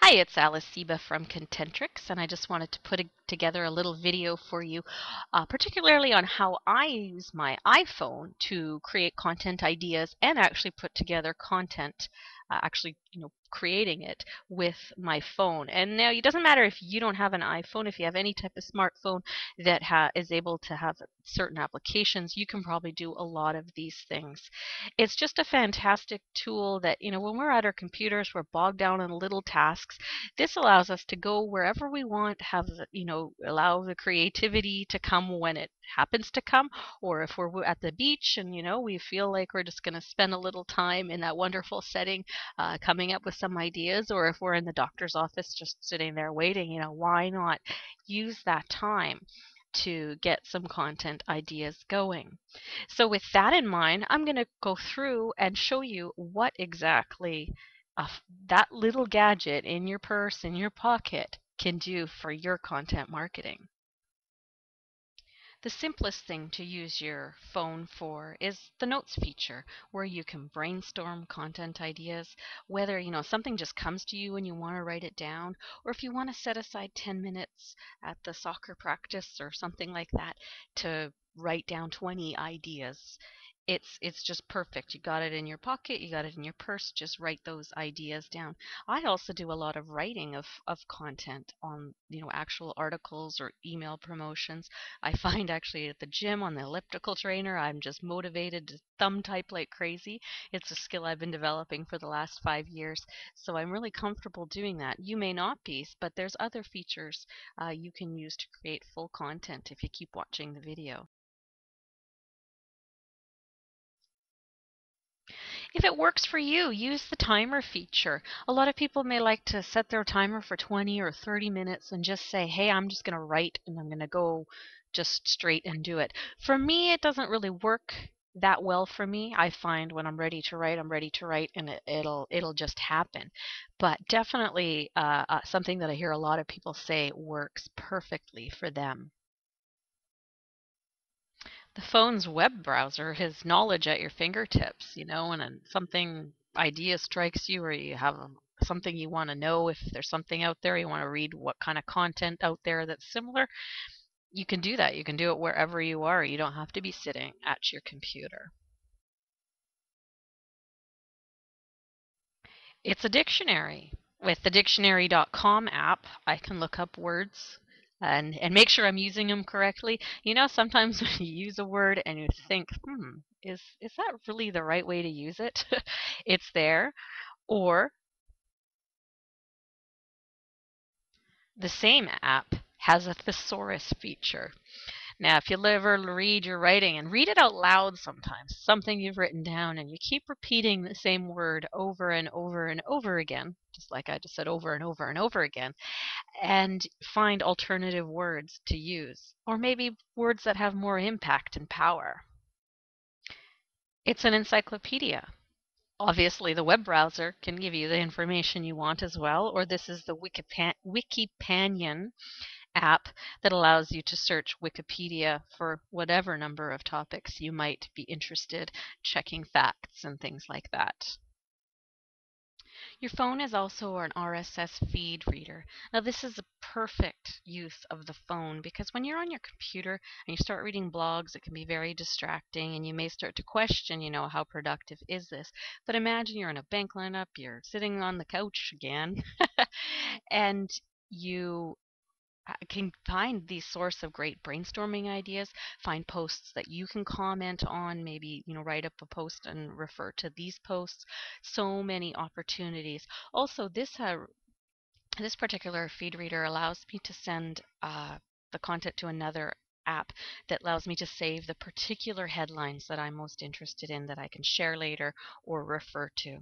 Hi, it's Alice Seba from Contentrix, and I just wanted to put together a little video for you, particularly on how I use my iPhone to create content ideas and actually put together content, creating it with my phone. And now it doesn't matter if you don't have an iPhone, if you have any type of smartphone that is able to have certain applications, you can probably do a lot of these things. It's just a fantastic tool that, when we're at our computers, we're bogged down in little tasks. This allows us to go wherever we want, allow the creativity to come when it happens to come, or if we're at the beach and, we feel like we're just going to spend a little time in that wonderful setting, coming up with some ideas, or if we're in the doctor's office just sitting there waiting, why not use that time to get some content ideas going? So with that in mind, I'm going to go through and show you what exactly that little gadget in your purse, in your pocket, can do for your content marketing. The simplest thing to use your phone for is the notes feature, where you can brainstorm content ideas, whether something just comes to you and you want to write it down, or if you want to set aside 10 minutes at the soccer practice or something like that to write down 20 ideas. It's just perfect. You got it in your pocket, you got it in your purse, just write those ideas down. I also do a lot of writing of content on, actual articles or email promotions. I find actually at the gym on the elliptical trainer, I'm just motivated to thumb type like crazy. It's a skill I've been developing for the last 5 years, so I'm really comfortable doing that. You may not be, but there's other features you can use to create full content if you keep watching the video. If it works for you, use the timer feature. A lot of people may like to set their timer for 20 or 30 minutes and just say, hey, I'm just going to write and I'm going to go just straight and do it. For me, it doesn't really work that well for me. I find when I'm ready to write, I'm ready to write, and it'll just happen. But definitely something that I hear a lot of people say works perfectly for them. The phone's web browser has knowledge at your fingertips, when something idea strikes you, or you have something you want to know, if there's something out there you want to read, what kind of content out there that's similar, you can do that. You can do it wherever you are. You don't have to be sitting at your computer. It's a dictionary. With the dictionary.com app, I can look up words and make sure I'm using them correctly. Sometimes when you use a word and you think, is that really the right way to use it? It's there. Or the same app has a thesaurus feature. Now, if you ever read your writing and read it out loud sometimes, something you've written down, and you keep repeating the same word over and over and over again, just like I just said over and over and over again, and find alternative words to use, or maybe words that have more impact and power. It's an encyclopedia. Obviously, the web browser can give you the information you want as well, or this is the Wikipanion app that allows you to search Wikipedia for whatever number of topics you might be interested, checking facts and things like that. Your phone is also an RSS feed reader. Now, this is a perfect use of the phone because when you're on your computer and you start reading blogs, it can be very distracting and you may start to question, how productive is this? But imagine you're in a bank lineup, you're sitting on the couch again, and you can find these source of great brainstorming ideas, find posts that you can comment on, maybe write up a post and refer to these posts. So many opportunities. Also, this particular feed reader allows me to send the content to another app that allows me to save the particular headlines that I'm most interested in that I can share later or refer to.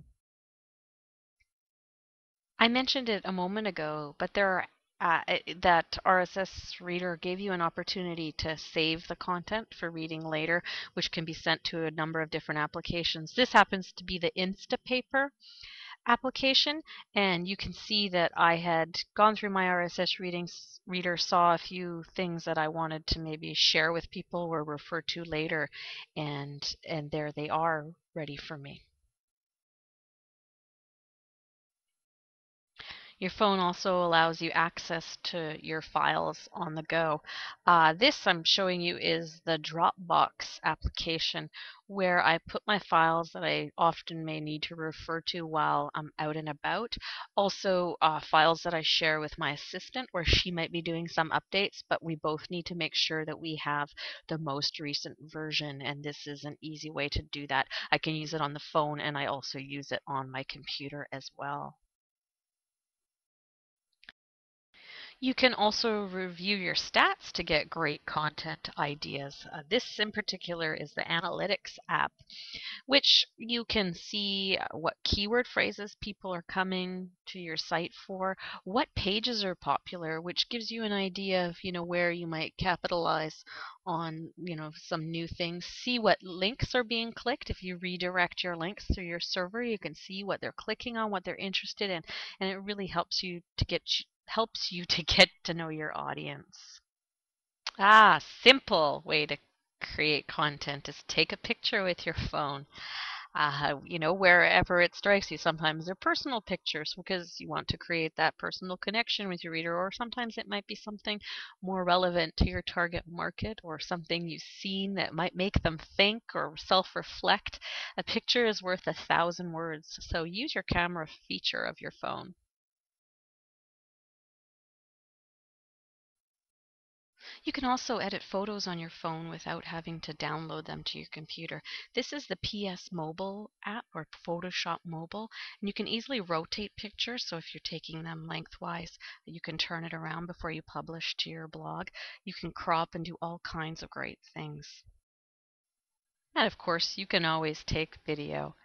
I mentioned it a moment ago, but that RSS reader gave you an opportunity to save the content for reading later, which can be sent to a number of different applications. This happens to be the Instapaper application, and you can see that I had gone through my RSS reader, saw a few things that I wanted to maybe share with people or refer to later, and there they are ready for me. Your phone also allows you access to your files on the go. This I'm showing you is the Dropbox application where I put my files that I often may need to refer to while I'm out and about. Also, files that I share with my assistant where she might be doing some updates, but we both need to make sure that we have the most recent version, and this is an easy way to do that. I can use it on the phone and I also use it on my computer as well. You can also review your stats to get great content ideas. This in particular is the Analytics app, which you can see what keyword phrases people are coming to your site for, what pages are popular, which gives you an idea of, where you might capitalize on, some new things. See what links are being clicked. If you redirect your links through your server, you can see what they're clicking on, what they're interested in, and it really helps you to get to know your audience. Simple way to create content is take a picture with your phone. Wherever it strikes you. Sometimes they're personal pictures because you want to create that personal connection with your reader, or sometimes it might be something more relevant to your target market or something you've seen that might make them think or self-reflect. A picture is worth 1,000 words, so use your camera feature of your phone. You can also edit photos on your phone without having to download them to your computer. This is the PS Mobile app or Photoshop Mobile, and you can easily rotate pictures. So if you're taking them lengthwise, you can turn it around before you publish to your blog. You can crop and do all kinds of great things. And of course, you can always take video.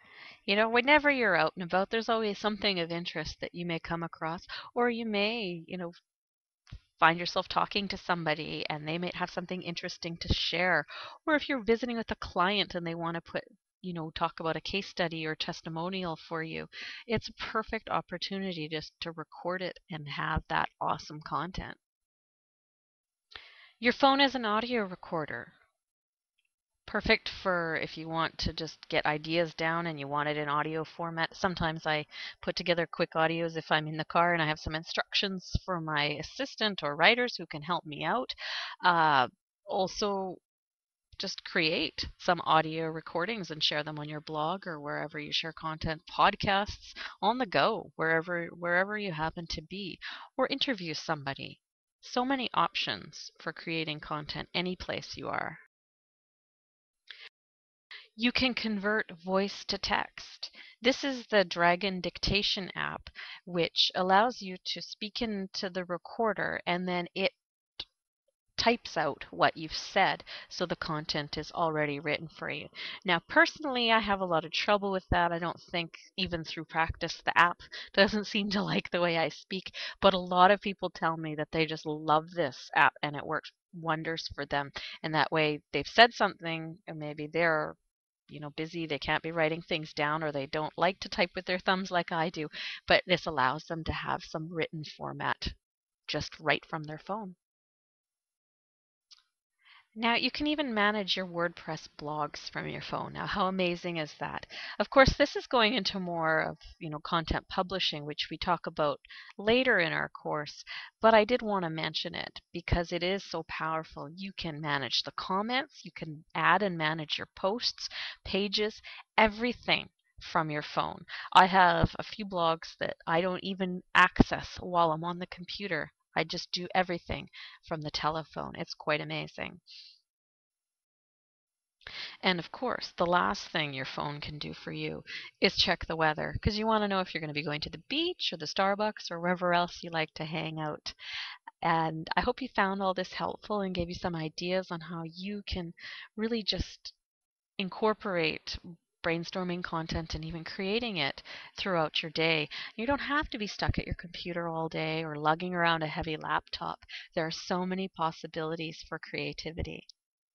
Whenever you're out and about, there's always something of interest that you may come across, or you may, find yourself talking to somebody and they might have something interesting to share. Or if you're visiting with a client and they want to talk about a case study or testimonial for you, it's a perfect opportunity just to record it and have that awesome content. Your phone is an audio recorder. Perfect for if you want to just get ideas down and you want it in audio format. Sometimes I put together quick audios if I'm in the car and I have some instructions for my assistant or writers who can help me out. Also, just create some audio recordings and share them on your blog or wherever you share content, podcasts, on the go, wherever you happen to be, or interview somebody. So many options for creating content any place you are. You can convert voice to text. This is the Dragon Dictation app, which allows you to speak into the recorder and then it types out what you've said, so the content is already written for you. Now, personally, I have a lot of trouble with that. I don't think, even through practice, the app doesn't seem to like the way I speak, but a lot of people tell me that they just love this app and it works wonders for them. And that way, they've said something, and maybe they're busy, they can't be writing things down, or they don't like to type with their thumbs like I do, but this allows them to have some written format just right from their phone. Now you can even manage your WordPress blogs from your phone. Now how amazing is that? Of course, this is going into more of, content publishing, which we talk about later in our course, but I did want to mention it because it is so powerful. You can manage the comments, you can add and manage your posts, pages, everything from your phone. I have a few blogs that I don't even access while I'm on the computer. I just do everything from the telephone. It's quite amazing. And of course, the last thing your phone can do for you is check the weather because you want to know if you're going to be going to the beach or the Starbucks or wherever else you like to hang out. And I hope you found all this helpful and gave you some ideas on how you can really just incorporate brainstorming content and even creating it throughout your day. You don't have to be stuck at your computer all day or lugging around a heavy laptop. There are so many possibilities for creativity.